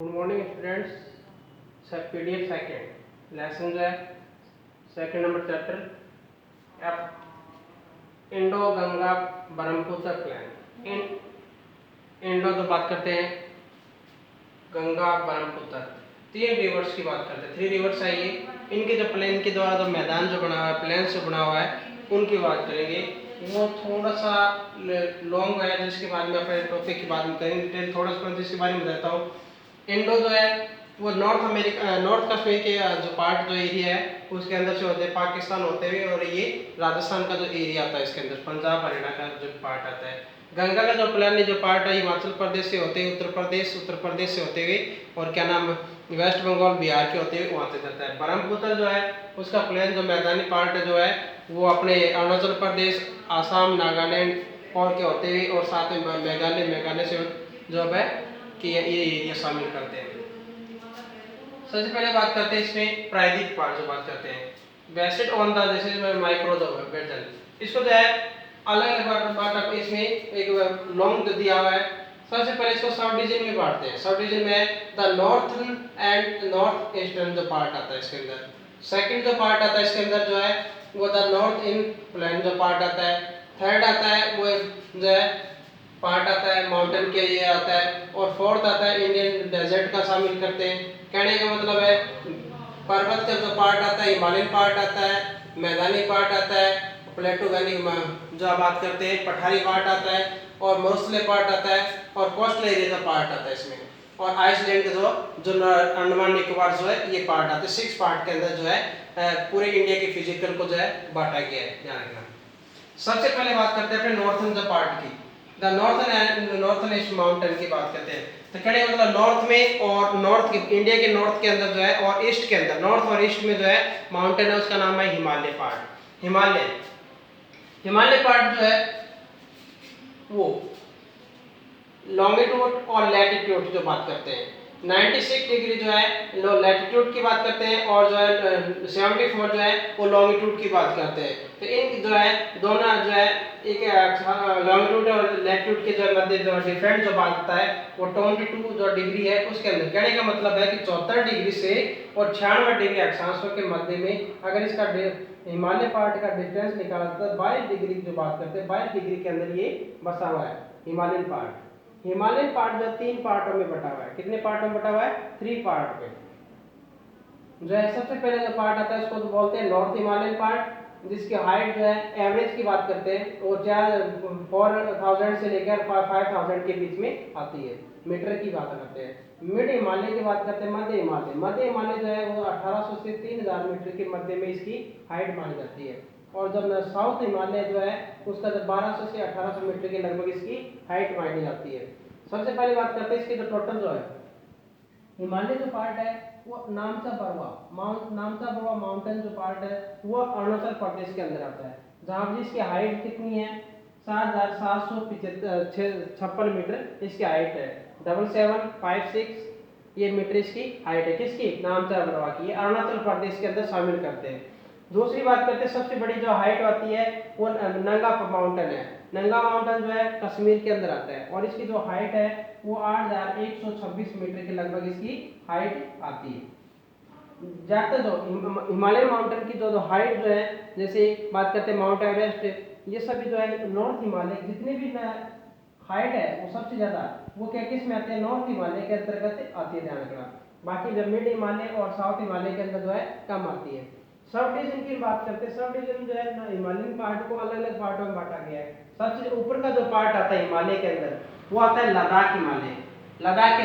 Good morning students. सब PDF second lesson जो है सेकेंड नंबर चैप्टर अब Indo Ganga Brahmaputra plan in Indo तो बात करते हैं, गंगा ब्रह्मपुत्र तीन रिवर्स की बात करते हैं। थ्री रिवर्स है ये, इनके जो प्लेन के द्वारा जो मैदान जो बना हुआ है, प्लेन से बना हुआ है, उनकी बात करेंगे। वो थोड़ा सा लॉन्ग है जिसके बारे में अपने टॉपिक की बात में करेंगे डिटेल थोड़ा सा जिसके बारे में बताता हूँ। इंडो जो है वो नॉर्थ अमेरिका नॉर्थ कश्मीर के जो पार्ट जो एरिया है उसके अंदर से होते हैं पाकिस्तान होते हुए, और ये राजस्थान का जो एरिया आता है इसके अंदर पंजाब हरियाणा का जो पार्ट आता है। गंगा का जो प्लान जो पार्ट है हिमाचल प्रदेश से होते हुए उत्तर प्रदेश से होते हुए और क्या नाम वेस्ट बंगाल बिहार के होते हुए वहाँ से जाता है। ब्रह्मपुत्र जो है उसका प्लेन जो मैदानी पार्ट जो है वो अपने अरुणाचल प्रदेश, आसाम, नागालैंड और के होते हुए और साथ में मेघालय से जो है कि ये एरिया शामिल करते हैं। सबसे पहले बात करते हैं इसमें प्रायद्वीप पार्ट जो बात करते हैं बेस्ड ऑन द जैसे माइक्रो जो है इसको जो है अलग अलग पार्ट इसमें एक लॉन्ग दिया हुआ है। सबसे पहले इसको सब डिवीजन में बांटते हैं। सब डिवीजन में the northern and north eastern जो पार्ट आता है इसके अंदर। सेकंड जो पार्ट आता है इसके अंदर जो है वो द नॉर्थ इन प्लेन जो पार्ट आता है। थर्ड आता है वो जो है पार्ट आता है माउंटेन के लिए आता है, और फोर्थ आता है इंडियन डेजर्ट का शामिल करते हैं। कहने का मतलब है पर्वत का जो पार्ट आता है हिमालयन पार्ट आता है, मैदानी पार्ट आता है, प्लेटो वैली जो बात करते हैं पठारी पार्ट आता है, और मरुस्थलीय पार्ट आता है, और कोस्टल एरिया का पार्ट आता है इसमें, और आइसलैंड का जो अंडमान निकोबार जो है ये पार्ट आता है। 6 पार्ट के अंदर जो है पूरे इंडिया के फिजिकल को जो है बांटा गया है, ध्यान रखना। सबसे पहले बात करते हैं अपने नॉर्थन जो पार्ट की, द नॉर्थन ईस्ट माउंटेन की बात करते हैं। तो कहने का मतलब नॉर्थ में और नॉर्थ के इंडिया के नॉर्थ के अंदर जो है और ईस्ट के अंदर नॉर्थ और ईस्ट में जो है माउंटेन है उसका नाम है हिमालय पार्ट। हिमालय पार्ट जो है वो लॉन्गिट्यूड और लैटिट्यूड जो बात करते हैं 96 डिग्री जो है लैटिट्यूड की बात करते हैं, और जो है 74 जो है वो लॉन्गिट्यूड की बात करते हैं। तो इन जो है दोनों जो है एक लॉन्गिट्यूड और लैटिट्यूड के जो मध्य जो डिफरेंट जो बात होता है वो 22 जो डिग्री है उसके अंदर। कहने का मतलब है कि 74 डिग्री से और 96 डिग्री अक्षांशों के मध्य में अगर इसका हिमालय पार्ट का डिस्टेंस निकाला तो 22 डिग्री जो बात करते हैं 22 डिग्री के अंदर ये बसा हुआ है हिमालयन पार्ट। हिमालयन पार्ट जो 3 पार्टों में बटा हुआ है। कितने पार्टों में बटा हुआ है? 3 पार्ट में। जो है सबसे पहले जो पार्ट आता है उसको तो बोलते हैं नॉर्थ हिमालयन पार्ट, जिसकी हाइट जो है एवरेज की बात करते हैं वो 4000 से लेकर 5000 के बीच में आती है, मीटर की बात करते हैं। मिड हिमालय की बात करते हैं मध्य हिमालय जो है वो 1800 से 3000 मीटर के मध्य में इसकी हाइट मानी जाती है, और जब साउथ हिमालय जो है उसका जब 1200 से 1800 मीटर के लगभग इसकी हाइट मानी जाती है। सबसे पहले बात करते हैं इसकी जो टोटल जो है हिमालय जो पार्ट है वो नामचा बरवा माउंटेन जो पार्ट है वो अरुणाचल प्रदेश के अंदर आता है, जहाँ जिसकी हाइट कितनी है 7756 मीटर इसकी हाइट है। 7756 ये मीटर इसकी हाइट है, किसकी? नामचा बरवा की। अरुणाचल प्रदेश के अंदर शामिल करते हैं। दूसरी बात करते हैं सबसे बड़ी जो हाइट आती है वो नंगा माउंटेन है। नंगा माउंटेन जो है कश्मीर के अंदर आता है, और इसकी जो हाइट है वो 8126 मीटर के लगभग इसकी हाइट आती है। ज्यादातर जो हिमालय माउंटेन की जो हाइट जो है जैसे बात करते हैं माउंट एवरेस्ट, ये सभी जो है नॉर्थ हिमालय जितने भी हाइट है वो सबसे ज्यादा वो क्या किस में आते हैं? नॉर्थ हिमालय के अंतर्गत आती है, ध्यान रखना। बाकी जब मिड हिमालय और साउथ हिमालय के अंदर जो है कम आती है। सब डिवीजन की बात करते हैं। सब डिवीजन जो है हिमालयन पार्ट को अलग अलग पार्टों में बांटा गया है। सबसे ऊपर का जो पार्ट आता है हिमालय के अंदर वो आता है लद्दाख हिमालय, लद्दाख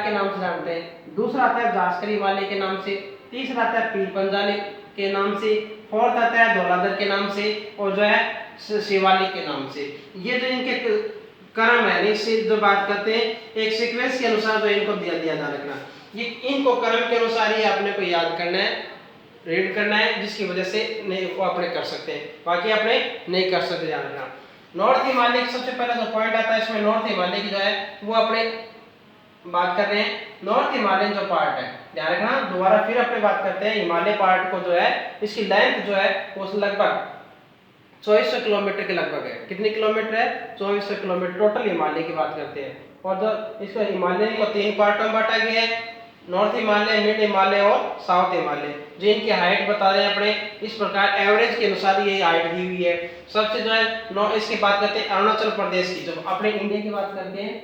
के नाम से जानते हैं। दूसरा आता है जास्कर हिमालय के नाम से, तीसरा आता है पीर पंजाली के नाम से, फोर्थ आता है धौलाधर के नाम से, और जो है शिवालिक के नाम से। ये जो इनके क्रम है निश्चित जो बात करते हैं एक सीक्वेंस के अनुसार जो इनको दिया जा रखना, ये इनको क्रम के अनुसार ही आपने को याद करना है, रीड करना है, जिसकी वजह से नहीं वो अपने कर सकते हैं, बाकी अपने नहीं कर सकते, ध्यान रखना। नॉर्थ हिमालय की सबसे पहला जो पॉइंट आता है इसमें नॉर्थ हिमालय की जो है वो अपने बात कर रहे हैं। नॉर्थ हिमालयन जो पार्ट है ध्यान रखना, दोबारा फिर अपने बात करते हैं हिमालय पार्ट को जो है इसकी लेंथ जो है वो लगभग 2400 किलोमीटर के लगभग है। कितने किलोमीटर है? 2400 किलोमीटर टोटल हिमालय की बात करते हैं। और जो इसको हिमालय को 3 पार्टों में बांटा गया है, नॉर्थ हिमालय, मिड हिमालय और साउथ हिमालय। जो इनकी हाइट बता रहे हैं अपने इस प्रकार एवरेज के अनुसार ये हाइट दी हुई है। सबसे जो है इसकी बात करते हैं अरुणाचल प्रदेश की, जो अपने इंडिया की बात करते हैं।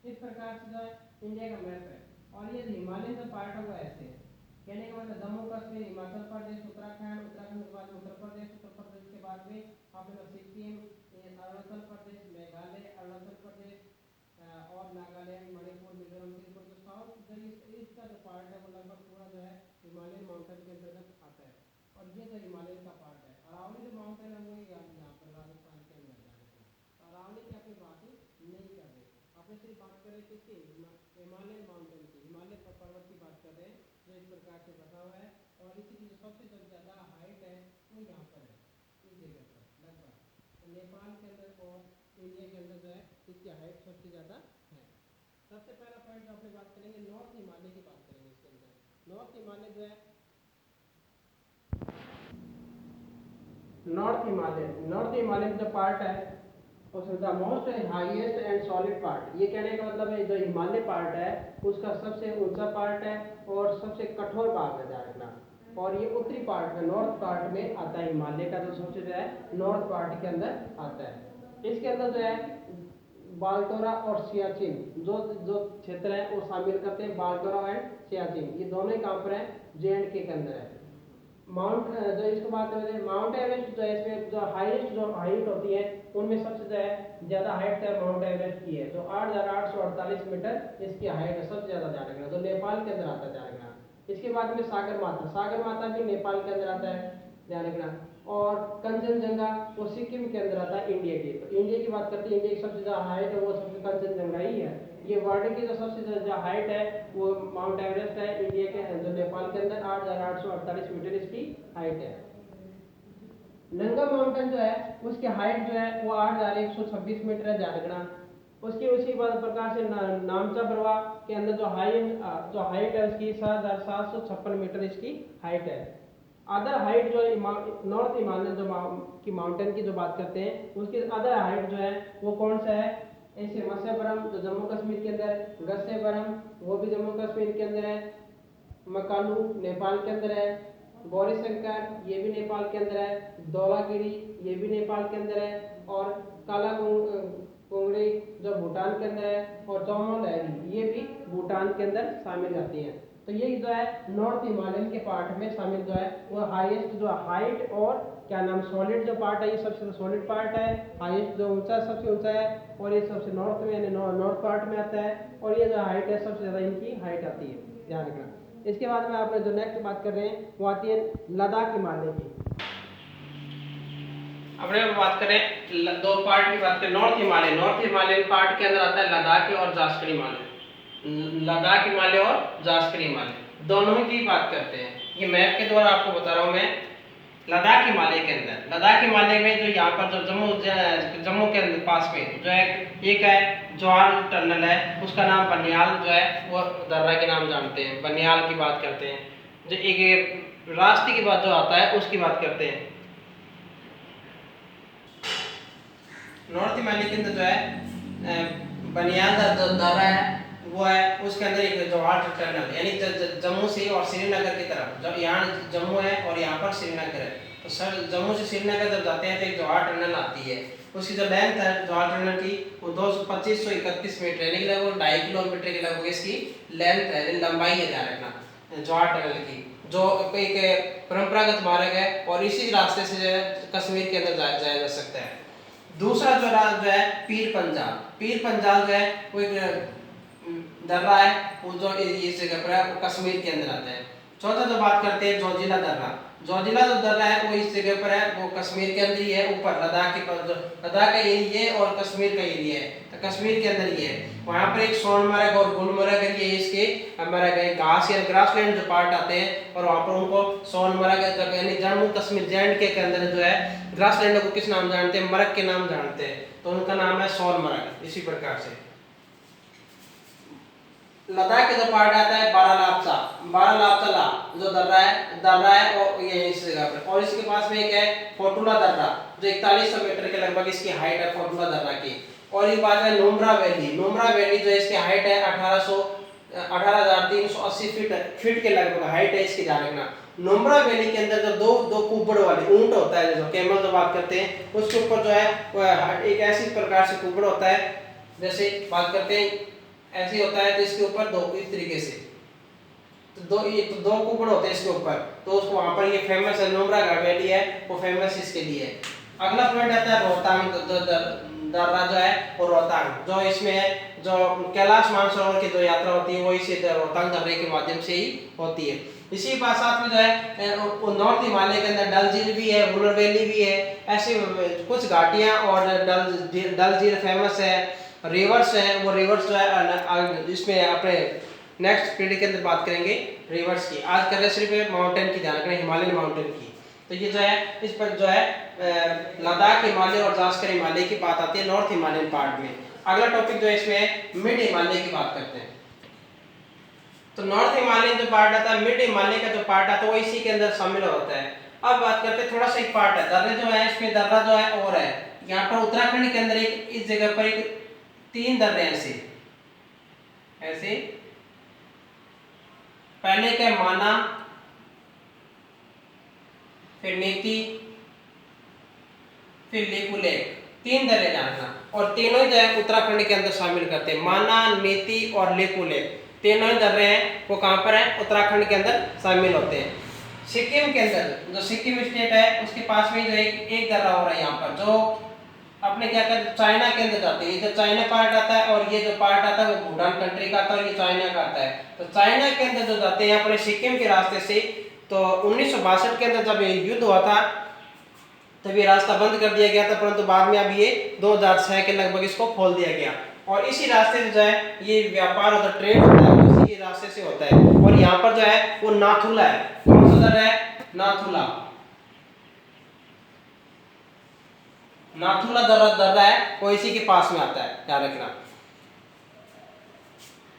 इस प्रकार से जो है इंडिया का मैप है। और ये हिमालय का पार्ट होगा ऐसे, कहने का मतलब जम्मू कश्मीर, हिमाचल प्रदेश, उत्तराखंड, उत्तराखंड के बाद उत्तर प्रदेश, उत्तर प्रदेश के बाद में आपने सिक्किम, अरुणाचल प्रदेश, मेघालय, अरुणाचल प्रदेश और नागालैंड, मणिपुर, मिजोरम, त्रिपुरा। जो साउथ जो इसका जो पार्ट है वो लगभग पूरा जो है हिमालयन माउंटेन के अंतर्गत आता है। और ये जो हिमालय का पार्ट है, अरावली जो माउंटेन है वो यहाँ पर राजस्थान के अंदर जाने का। अरावली की अपनी बात ही नहीं कर रहे, आपने सिर्फ बात कर रहे हैं किसकी, हिमालयन माउंटेन की, हिमालय पर्वत की बात कर रहे हैं, जो इस प्रकार से बता हुआ है। और इसी की जो सबसे ज्यादा हाइट है वो यहाँ पर है, इस जगह पर लगभग। तो नेपाल के अंदर और इंडिया के अंदर जो है इसकी हाइट सबसे ज्यादा है। सबसे पहला पॉइंट जो अपने बात करेंगे नॉर्थ हिमालय की बात करेंगे। इसके अंदर नॉर्थ हिमालय जो है, नॉर्थ हिमालय का जो पार्ट है उसमें the most highest and solid part, ये कहने का मतलब है जो हिमालय पार्ट है उसका सबसे ऊंचा पार्ट है और सबसे कठोर भाग है ध्यान रखना। और ये उत्तरी पार्ट में, नॉर्थ पार्ट में आता है, हिमालय का जो सबसे जो है नॉर्थ पार्ट के अंदर आता है। इसके अंदर जो है बाल्टोरा और सियाचिन जो जो क्षेत्र है वो शामिल करते हैं। बाल्टोरा एंड सियाचिन ये दोनों ही कहाँ पर है, JNK के अंदर है। माउंट जो इसको बात करते हैं माउंट एवरेस्ट, जो है इसमें जो हाईएस्ट जो हाइट होती है उनमें सबसे जो है ज्यादा हाइट है माउंट एवरेस्ट की है, जो 8,848 मीटर इसकी हाइट है, सबसे ज्यादा ध्यान रखना, जो नेपाल के अंदर आता है ध्यान रखना। इसके बाद में सागर माथा भी नेपाल के अंदर आता है ध्यान रखना। और कंचनजंगा वो सिक्किम के अंदर आता है इंडिया की। तो इंडिया की बात करते हैं, इंडिया की सबसे ज्यादा हाइट है वो सबसे कंचनजंगा ही है। ये वर्ल्ड की जो सबसे ज्यादा हाइट है वो माउंट एवरेस्ट है इंडिया के, जो नेपाल के अंदर 8,848 मीटर इसकी हाइट है। नंगा माउंटेन जो है उसकी हाइट जो है वो 8,126 मीटर है ध्यान रखना। उसकी उसी प्रकार से नामचा बरवा के अंदर जो हाइट है उसकी 7,756 मीटर इसकी हाइट है। अदर हाइट जो नॉर्थ हिमालय जो की माउंटेन की जो बात करते हैं उसकी अदर हाइट जो है वो कौन सा है, ऐसे मत्स्यबरम जो जम्मू कश्मीर के अंदर, गस्सेबरम वो भी जम्मू कश्मीर के अंदर है, मकालू नेपाल के अंदर है, गौरीशंकर ये भी नेपाल के अंदर है, धौलागिरी ये भी नेपाल के अंदर है, और काला कुंगड़ी जो भूटान के अंदर है, और चौमो लहरी ये भी भूटान के अंदर शामिल आती हैं। तो ये जो है नॉर्थ हिमालयन के पार्ट में शामिल जो है वो हाईएस्ट जो हाइट और क्या नाम सॉलिड जो पार्ट है, ये सबसे सॉलिड पार्ट है, हाईएस्ट जो ऊंचा सबसे ऊंचा है, और ये सबसे नॉर्थ में यानी नॉर्थ पार्ट में आता है। और ये जो हाइट है सबसे ज़्यादा इनकी हाइट आती है ध्यान रखना। इसके बाद में आपने जो नेक्स्ट बात कर रहे हैं वो आती है लद्दाख हिमालय की। अपने अब बात करें दो पार्ट की बात करें, नॉर्थ हिमालय पार्ट के अंदर आता है लद्दाख और जास्कर हिमालय। लद्दाख हिमालय और जास्कर हिमालय दोनों की बात करते हैं। ये मैप के द्वारा आपको बता रहा हूँ मैं। लद्दाख हिमालय के अंदर, लद्दाख हिमालय में जो यहाँ पर जो जम्मू के अंदर पास में जो है एक है जवाहर टनल है, उसका नाम बनियाल जो है वो दर्रा के नाम जानते हैं, बनियाल की बात करते हैं। जो एक रास्ते की बात जो आता है उसकी बात करते हैं। नॉर्थ हिमालय के अंदर जो है बनियाल जो दर्रा है वो है, उसके अंदर एक जवाहर टनल यानी जम्मू से और श्रीनगर की तरफ, जब यहाँ जम्मू है और यहाँ पर श्रीनगर है तो सर जम्मू से श्रीनगर जब जाते हैं तो एक जवाहर टनल आती है। उसकी जो लेंथ है जवाहर टनल की वो 2531 मीटर यानी लगभग 2.5 किलोमीटर के लगभग इसकी लेंथ है, लंबाई है ध्यान रखना जवाहर टनल की, जो एक परंपरागत मार्ग है और इसी रास्ते से जो है कश्मीर के अंदर जाया जा सकता है। दूसरा जो है पीर पंजाल जो है वो एक दर्रा है वो जो इस जगह पर है वो कश्मीर के अंदर आता है। चौथा जो बात करते हैं जोजिला दर्रा। जोजिला जो दर्रा है वो इस जगह पर है, वो कश्मीर के अंदर ही है, ऊपर लद्दाख के पास, जो लद्दाख का एरिया है और कश्मीर का एरिया है, तो कश्मीर के अंदर ही है। वहाँ पर एक सोनमर्ग और गुलमर्ग ये इसके मर्ग है, घास या ग्रासलैंड जो पार्ट आते हैं, और वहाँ पर उनको सोनमर्ग यानी जम्मू कश्मीर JNK के अंदर जो है ग्रासलैंड को किस नाम जानते हैं, मर्ग के नाम जानते हैं, तो उनका नाम है सोनमर्ग। इसी प्रकार से लद्दाख के जो पार्ट आता है बारालाप्सा जो दर्रा है और ये इस जगह पर, और इसके पास में एक है फोटुला दर्रा जो 4100 मीटर के लगभग इसकी हाइट है फोटुला दर्रा की। और ये बात है नुब्रा वैली जो इसकी हाइट है 18,380 फीट के लगभग हाइट है इसकी, ध्यान रखना। नुब्रा वैली के अंदर जो दो कुबड़ वाले ऊंट होता है, जो कैमल जो बात करते हैं, उसके ऊपर जो है एक ऐसी प्रकार से कुबड़ होता है, जैसे बात करते हैं ऐसे होता है, तो इसके ऊपर दो इस तरीके से तो दो कुबड़ होते हैं इसके ऊपर, तो उसको वहां पर ये फेमस है, नुब्रा वैली है वो फेमस इसके लिए है। अगला पॉइंट आता है रोहतांग दर्रा जो है, और रोहतांग जो इसमें है, जो कैलाश मानसरोवर की जो यात्रा होती है वो इसी रोहतांग दर्रे के माध्यम से ही होती है। इसी के साथ में जो है नॉर्थ हिमालय के अंदर डल झील भी है, वुलर वैली भी है, ऐसे कुछ घाटियां, और डल झील फेमस है। रिवर्स है, वो रिवर्स जो है इसमें अपने नेक्स्ट पीढ़ी के अंदर बात करेंगे रिवर्स की। आज कर रहे सिर्फ माउंटेन की, ध्यान रखना हिमालयन माउंटेन की। तो ये जो है इस पर जो है लद्दाख हिमालय और जास्कर हिमालय की बात आती है नॉर्थ हिमालयन पार्ट में। अगला टॉपिक जो है इसमें है मिड हिमालय की बात करते हैं। तो नॉर्थ हिमालयन जो पार्ट आता है, मिड हिमालय का जो पार्ट आता है वो इसी के अंदर शामिल होता है। अब बात करते हैं थोड़ा सा एक पार्ट है दर्रे जो है, इसमें दर्रा जो है और है यहाँ पर उत्तराखंड के अंदर एक इस जगह पर एक 3 दर्रे ऐसे पहले का माना, फिर नीति, फिर लेपुलेक, 3 दर्रे जानना, और तीनों ही जो है उत्तराखंड के अंदर शामिल करते हैं। माना, नीति और लेपुलेक तीनों ही दर्रे हैं, वो कहाँ पर है, उत्तराखंड के अंदर शामिल होते हैं। सिक्किम के अंदर जो सिक्किम स्टेट है उसके पास में जो एक दर्रा हो रहा है यहाँ पर, जो अपने क्या कहते हैं चाइना के अंदर जाते हैं। ये जो चाइना पार्ट आता है और ये जो पार्ट आता है वो भूटान कंट्री का आता है और ये चाइना का आता है। तो चाइना के अंदर जो जाते हैं अपने सिक्किम के रास्ते से, तो 1962 के अंदर जब ये युद्ध हुआ था तब ये रास्ता बंद कर दिया गया था, परंतु बाद में अब ये 2006 के लगभग इसको खोल दिया गया, और इसी रास्ते से जो है ये व्यापार होता है, ट्रेड होता है, इसी रास्ते से होता है। और यहाँ पर जो है वो नाथुला है, कौन सा दर्रा है, नाथुला दर्रा है, वो इसी के पास में आता है, ध्यान रखना।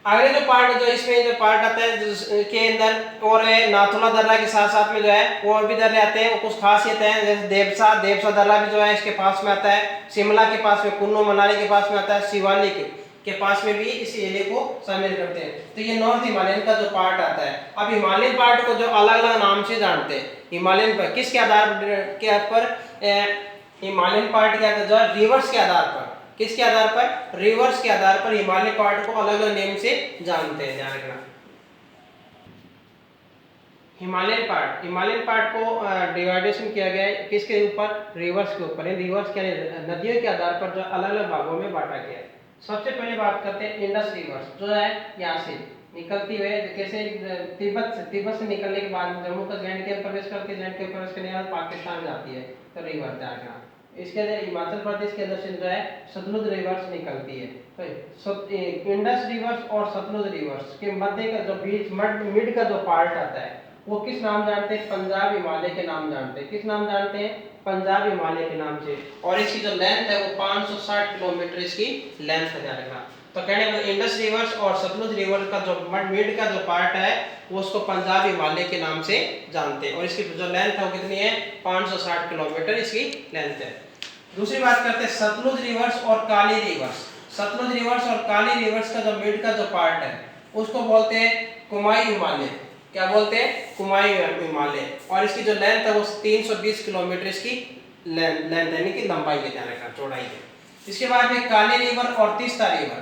आगे जो पार्ट जो इसमें जो पार्ट आता है के अंदर और नाथुला दर्रा के साथ साथ में जो है और भी दर्रे आते हैं, वो कुछ खासियत है, जैसे देवसा दर्रा भी जो है इसके पास में आता है, शिमला के पास में, कुल्लू मनाली के पास में आता है, शिवालिक के पास में भी इस एरिया को शामिल करते हैं। तो ये नॉर्थ हिमालयन का जो पार्ट आता है। अब हिमालयन पार्ट को जो अलग अलग नाम से जानते हैं, हिमालयन पर किसके आधार के पर हिमालयन पार्ट के आधार जो रिवर्स के आधार पर, किसके आधार पर, रिवर्स के आधार पर हिमालय पार्ट को अलग अलग नेम से जानते हैं, ध्यान रखना। हिमालयन पार्ट को डिवाइडेशन किया गया है किसके ऊपर, रिवर्स के ऊपर। रिवर्स क्या नदियों के आधार पर जो अलग अलग भागों में बांटा गया है। सबसे पहले बात करते हैं इंडस रिवर्स जो है यहाँ से निकलती हुई, कैसे तिब्बत से निकलने के बाद जम्मू का JNK प्रवेश करती है, JNK प्रवेश करने के बाद पाकिस्तान जाती है, तो रिवर जाएगा। इसके अंदर हिमाचल प्रदेश के अंदर से जो है सतलुज रिवर्स निकलती है। तो इंडस रिवर्स और सतलुज रिवर्स के मध्य का जो बीच मिड का जो पार्ट आता है वो किस नाम जानते हैं, पंजाब हिमालय के नाम जानते हैं। किस नाम जानते हैं, पंजाब हिमालय के नाम से। और इसकी जो लेंथ है वो 560 किलोमीटर इसकी लेंथ है, ध्यान रखना। तो कहने को इंडस रिवर्स और सतलुज रिवर का जो मिड का जो पार्ट है वो उसको पंजाब हिमालय के नाम से जानते हैं, और इसकी जो लेंथ है वो कितनी है, 560 किलोमीटर इसकी लेंथ है। दूसरी बात करते हैं सतलुज रिवर्स और काली रिवर्स। सतलुज रिवर्स और काली रिवर्स का जो मिड का जो पार्ट है उसको बोलते हैं कुमाई हिमालय। क्या बोलते हैं, कुमाई हिमालय। और इसकी जो लेंथ है वो 320 किलोमीटर इसकी लेंथ यानी कि लंबाई है, ध्यान रखना, चौड़ाई है। इसके बाद में काली रिवर और तीस्ता रिवर।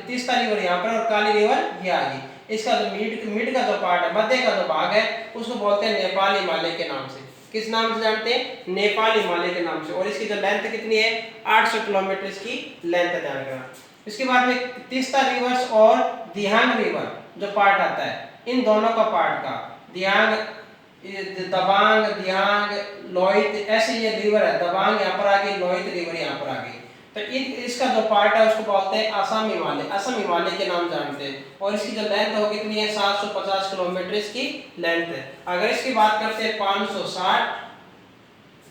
तीस्ता रिवर यहाँ पर और काली रिवर ये आ गई। इसका जो मिड का जो पार्ट है, मध्य का जो भाग है उसको बोलते हैं नेपाल हिमालय के नाम से। किस नाम से जानते हैं, नेपाल हिमालय के नाम से। और इसकी जो लेंथ कितनी है, 800 किलोमीटर इसकी लेंथ है, ध्यान रखना। इसके बाद में तीस्ता रिवर्स और दिहांग रिवर जो पार्ट आता है, इन दोनों का पार्ट का दियांग, दबांग, दियांग, लोहित, ऐसे ये रिवर है। दबांग यहाँ पर आ गई, लोहित रिवर यहाँ पर आ गई। तो इसका जो पार्ट है उसको बोलते हैं असम हिमालय। असम हिमालय के नाम जानते हैं। और इसकी जो लेंथ हो कितनी है, 750 किलोमीटर इसकी लेंथ है। अगर इसकी बात करते हैं 560,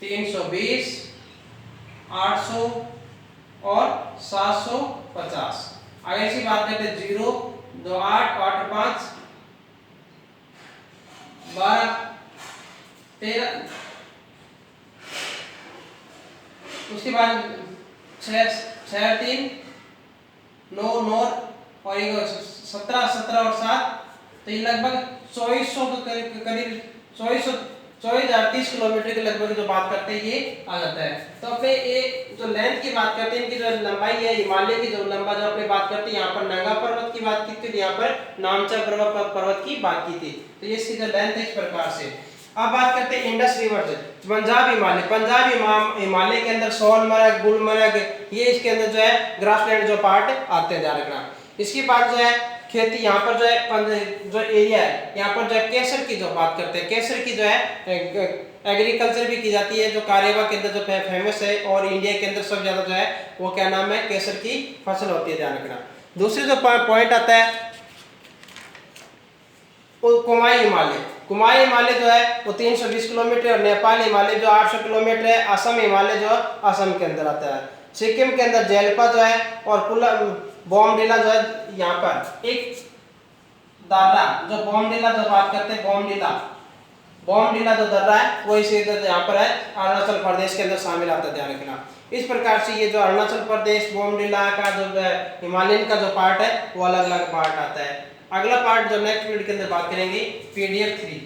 320, 800 और 750। अगर इसकी बात करते हैं 0, 2, 8, 8, 5, 12, 13, उसके बाद 6, 3, 9, 9 और 17, 17 और 7, तो ये लगभग 2400 के करीब 2430 किलोमीटर के लगभग जो बात करते हैं ये आ जाता है। तो अपने ये जो लेंथ की बात करते हैं, इनकी जो लंबाई है, हिमालय की जो लंबा जो अपने बात करते हैं, यहाँ पर नंगा पर्वत की बात की थी, यहाँ पर नामचा पर्वत की बात की थी। तो ये इसकी जो लेंथ है इस प्रकार से। अब बात करते हैं इंडस रिवर से। पंजाब हिमालय, पंजाब हिमालय के अंदर सोनमर्ग, गुलमर्ग, ये इसके अंदर जो है ग्रासलैंड जो पार्ट आते हैं, ध्यान रखना। इसकी बात जो है खेती, यहाँ पर जो है जो एरिया है, यहाँ पर जो है केसर की जो बात करते हैं, केसर की जो है एग्रीकल्चर भी की जाती है, जो कारेवा के अंदर जो फेमस है, और इंडिया के अंदर सबसे ज्यादा जो है वो क्या नाम है, केसर की फसल होती है, ध्यान रखना। दूसरी जो पॉइंट आता है कुमाई हिमालय। कुमाई हिमालय जो है वो 320 किलोमीटर, और नेपाल हिमालय जो 800 किलोमीटर है। असम हिमालय जो असम के अंदर आता है। सिक्किम के अंदर जेलपा जो है, और बॉमडिला जो है, यहाँ पर एक दादरा जो बॉमडिला जो बात करते हैं, बॉमडिला जो दर्रा है वो इसी यहाँ पर है, अरुणाचल प्रदेश के अंदर शामिल आता है, ध्यान रखना। इस प्रकार से ये जो अरुणाचल प्रदेश, बॉमडिला का जो हिमालयन का जो पार्ट है वो अलग अलग पार्ट आता है। अगला पार्ट जो नेक्स्ट वीडियो के अंदर बात करेंगे PDF 3।